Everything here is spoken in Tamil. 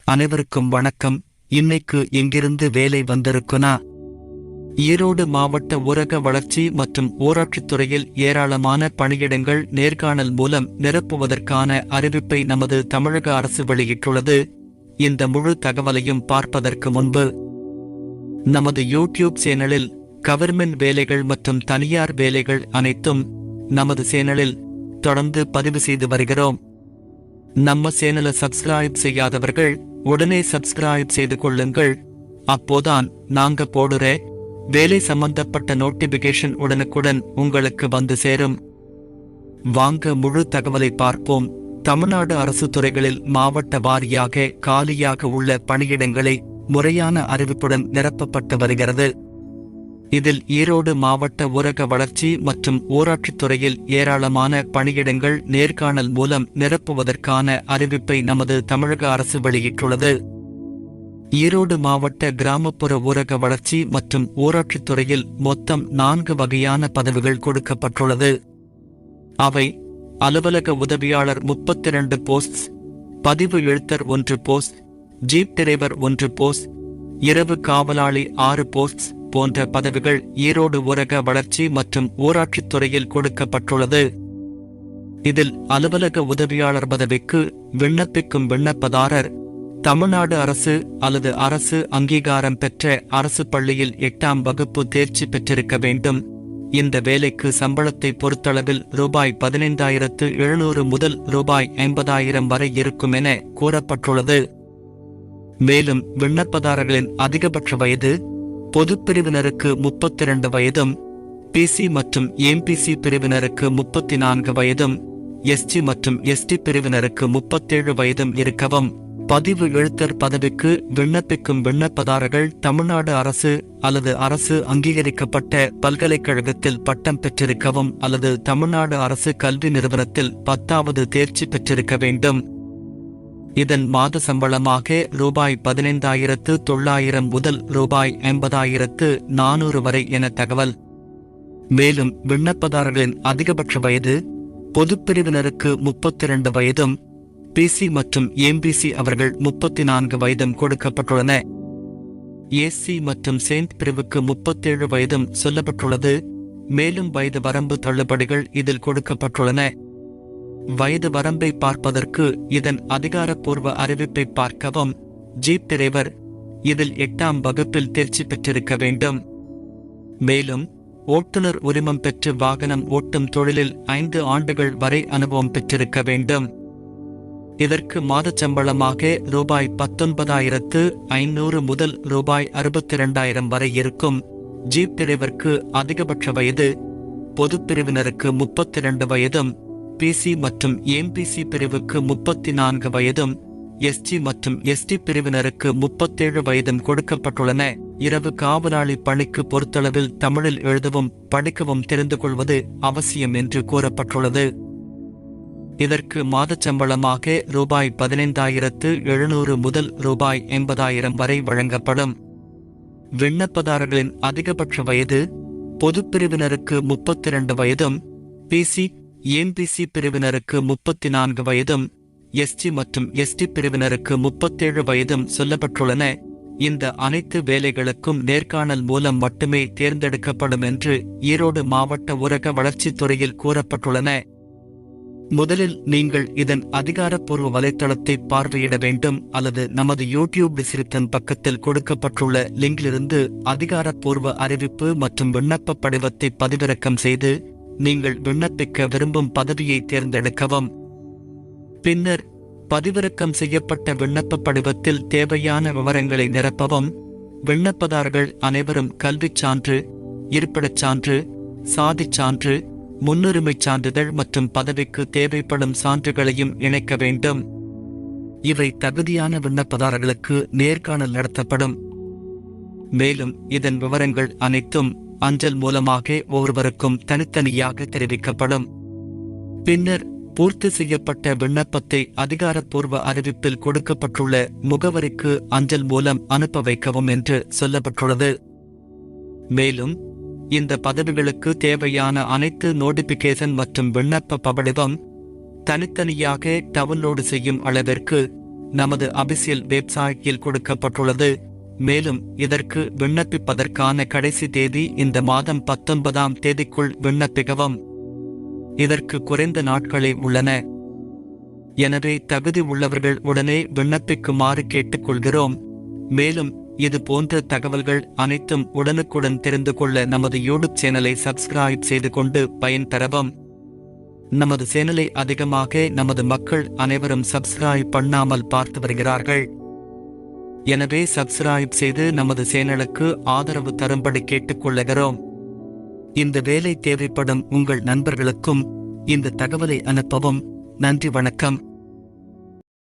அனைவருக்கும் வணக்கம். இன்னைக்கு எங்கிருந்து வேலை வந்திருக்குனா? ஈரோடு மாவட்ட ஊரக வளர்ச்சி மற்றும் ஊராட்சித்துறையில் ஏராளமான பணியிடங்கள் நேர்காணல் மூலம் நிரப்புவதற்கான அறிவிப்பை நமது தமிழக அரசு வெளியிட்டுள்ளது. இந்த முழு தகவலையும் பார்ப்பதற்கு முன்பு நமது யூடியூப் சேனலில் கவர்மெண்ட் வேலைகள் மற்றும் தனியார் வேலைகள் அனைத்தும் நமது சேனலில் தொடர்ந்து பதிவு செய்து வருகிறோம். நம்ம சேனலை சப்ஸ்கிரைப் செய்யாதவர்கள் உடனே சப்ஸ்கிரைப் செய்து கொள்ளுங்கள். அப்போதான் நாங்க போடுற வேலை சம்பந்தப்பட்ட நோட்டிபிகேஷன் உடனுக்குடன் உங்களுக்கு வந்து சேரும். வாங்க முழு தகவலை பார்ப்போம். தமிழ்நாடு அரசு துறைகளில் மாவட்ட வாரியாக காலியாக உள்ள பணியிடங்களை முறையான அறிவிப்புடன் நிரப்பப்பட்டு வருகிறது. இதில் ஈரோடு மாவட்ட ஊரக வளர்ச்சி மற்றும் ஊராட்சித்துறையில் ஏராளமான பணியிடங்கள் நேர்காணல் மூலம் நிரப்புவதற்கான அறிவிப்பை நமது தமிழக அரசு வெளியிட்டுள்ளது. ஈரோடு மாவட்ட கிராமப்புற ஊரக வளர்ச்சி மற்றும் ஊராட்சித்துறையில் மொத்தம் 4 வகையான பதவிகள் கொடுக்கப்பட்டுள்ளது. அவை: அலுவலக உதவியாளர் 32 போஸ்ட், பதிவு எழுத்தர் 1 போஸ்ட், ஜீப் டிரைவர் 1 போஸ்ட், இரவு காவலாளி 6 போஸ்ட் போன்ற பதவிகள் ஈரோடு ஊரக வளர்ச்சி மற்றும் ஊராட்சித்துறையில் கொடுக்கப்பட்டுள்ளது. இதில் அலுவலக உதவியாளர் பதவிக்கு விண்ணப்பிக்கும் விண்ணப்பதாரர் தமிழ்நாடு அரசு அல்லது அரசு அங்கீகாரம் பெற்ற அரசு பள்ளியில் 8ஆம் வகுப்பு தேர்ச்சி பெற்றிருக்க வேண்டும். இந்த வேலைக்கு சம்பளத்தை பொறுத்தளவில் ரூபாய் 15,700 முதல் ரூபாய் 50,000 வரை இருக்கும் என கூறப்பட்டுள்ளது. மேலும் விண்ணப்பதாரர்களின் அதிகபட்ச வயது பொதுப்பிரிவினருக்கு 32 வயதும், பிசி மற்றும் எம்பிசி பிரிவினருக்கு 34 வயதும், எஸ்சி மற்றும் எஸ்டி பிரிவினருக்கு 37 வயதும் இருக்கவும். பதிவு எழுத்தர் பதவிக்கு விண்ணப்பிக்கும் விண்ணப்பதாரர்கள் தமிழ்நாடு அரசு அல்லது அரசு அங்கீகரிக்கப்பட்ட பல்கலைக்கழகத்தில் பட்டம் பெற்றிருக்கவும் அல்லது தமிழ்நாடு அரசு கல்வி நிறுவனத்தில் 10வது தேர்ச்சி பெற்றிருக்க வேண்டும். இதன் மாத சம்பளமாக ரூபாய் 15,900 முதல் ரூபாய் 50,400 வரை என தகவல். மேலும் விண்ணப்பதாரர்களின் அதிகபட்ச வயது பொதுப்பிரிவினருக்கு 32 வயதும், பிசி மற்றும் எம்பிசி அவர்கள் 34 வயதும் கொடுக்கப்பட்டுள்ளன. எஸ்சி மற்றும் செயின்ட் பிரிவுக்கு 37 வயதும் சொல்லப்பட்டுள்ளது. மேலும் வயது வரம்பு தள்ளுபடிகள் இதில் கொடுக்கப்பட்டுள்ளன. வயது வரம்பை பார்ப்பதற்கு இதன் அதிகாரப்பூர்வ அறிவிப்பை பார்க்கவும். ஜீப் டிரைவர் இதில் 8ஆம் வகுப்பில் தேர்ச்சி பெற்றிருக்க வேண்டும். மேலும் ஓட்டுநர் உரிமம் பெற்று வாகனம் ஓட்டும் தொழிலில் 5 ஆண்டுகள் வரை அனுபவம் பெற்றிருக்க வேண்டும். இதற்கு மாதச் சம்பளமாக ரூபாய் 19,500 முதல் ரூபாய் 62,000 வரை இருக்கும். ஜீப் டிரைவருக்கு அதிகபட்ச வயது பொதுப்பிரிவினருக்கு 32 வயதும், பிசி மற்றும் எம்பிசி பிரிவுக்கு 34 வயதும், எஸ்சி மற்றும் எஸ்டி பிரிவினருக்கு 37 வயதும் கொடுக்கப்பட்டுள்ளன. இரவு காவலாளி பணிக்கு பொறுத்தளவில் தமிழில் எழுதவும் படிக்கவும் தெரிந்து கொள்வது அவசியம் என்று கூறப்பட்டுள்ளது. இதற்கு மாதச் சம்பளமாக ரூபாய் 15,700 முதல் ரூபாய் 50,000 வரை வழங்கப்படும். விண்ணப்பதாரர்களின் அதிகபட்ச வயது பொதுப்பிரிவினருக்கு 32 வயதும், பிசி எம்பிசி பிரிவினருக்கு 34 வயதும், எஸ்சி மற்றும் எஸ்டி பிரிவினருக்கு 37 வயதும் சொல்லப்பட்டுள்ளன. இந்த அனைத்து வேலைகளுக்கும் நேர்காணல் மூலம் மட்டுமே தேர்ந்தெடுக்கப்படும் என்று ஈரோடு மாவட்ட ஊரக வளர்ச்சித்துறையில் கூறப்பட்டுள்ளன. முதலில் நீங்கள் இதன் அதிகாரப்பூர்வ வலைத்தளத்தை பார்வையிட வேண்டும் அல்லது நமது யூடியூப் டிஸ்கிரிப்ஷன் பக்கத்தில் கொடுக்கப்பட்டுள்ள லிங்கிலிருந்து அதிகாரப்பூர்வ அறிவிப்பு மற்றும் விண்ணப்ப படிவத்தை பதிவிறக்கம் செய்து நீங்கள் விண்ணப்பிக்க விரும்பும் பதவியை தேர்ந்தெடுக்கவும். பின்னர் பதிவிறக்கம் செய்யப்பட்ட விண்ணப்ப படிவத்தில் தேவையான விவரங்களை நிரப்பவும். விண்ணப்பதாரர்கள் அனைவரும் கல்விச் சான்று, இருப்பிடச் சான்று, சாதிச் சான்று, முன்னுரிமைச் சான்றிதழ் மற்றும் பதவிக்கு தேவைப்படும் சான்றுகளையும் இணைக்க வேண்டும். இவை தகுதியான விண்ணப்பதாரர்களுக்கு நேர்காணல் நடத்தப்படும். மேலும் இதன் விவரங்கள் அனைத்தும் அஞ்சல் மூலமாக ஒவ்வொருவருக்கும் தனித்தனியாக தெரிவிக்கப்படும். பின்னர் பூர்த்தி செய்யப்பட்ட விண்ணப்பத்தை அதிகாரப்பூர்வ அறிவிப்பில் கொடுக்கப்பட்டுள்ள முகவரிக்கு அஞ்சல் மூலம் அனுப்ப வைக்கவும் என்று சொல்லப்பட்டுள்ளது. மேலும் இந்த பதவிகளுக்கு தேவையான அனைத்து நோட்டிபிகேஷன் மற்றும் விண்ணப்ப படிவம் தனித்தனியாக டவுன்லோடு செய்யும் அளவிற்கு நமது அபிஷியல் வெப்சைட்டில் கொடுக்கப்பட்டுள்ளது. மேலும் இதற்கு விண்ணப்பிப்பதற்கான கடைசி தேதி இந்த மாதம் 19ஆம் தேதிக்குள் விண்ணப்பிக்கவும். இதற்கு குறைந்த நாட்களே உள்ளன. எனவே தகுதி உள்ளவர்கள் உடனே விண்ணப்பிக்குமாறு கேட்டுக்கொள்கிறோம். மேலும் இது போன்ற தகவல்கள் அனைத்தும் உடனுக்குடன் தெரிந்து கொள்ள நமது யூடியூப் சேனலை சப்ஸ்கிரைப் செய்து கொண்டு பயன் பெறவும். நமது சேனலை அதிகமாக நமது மக்கள் அனைவரும் சப்ஸ்கிரைப் பண்ணாமல் பார்த்து வருகிறார்கள். எனவே சப்ஸ்கிரைப் செய்து நமது சேனலுக்கு ஆதரவு தரும்படி கேட்டுக்கொள்கிறோம். இந்த வேலை தேவைப்படும் உங்கள் நண்பர்களுக்கும் இந்த தகவலை அனுப்பவும். நன்றி, வணக்கம்.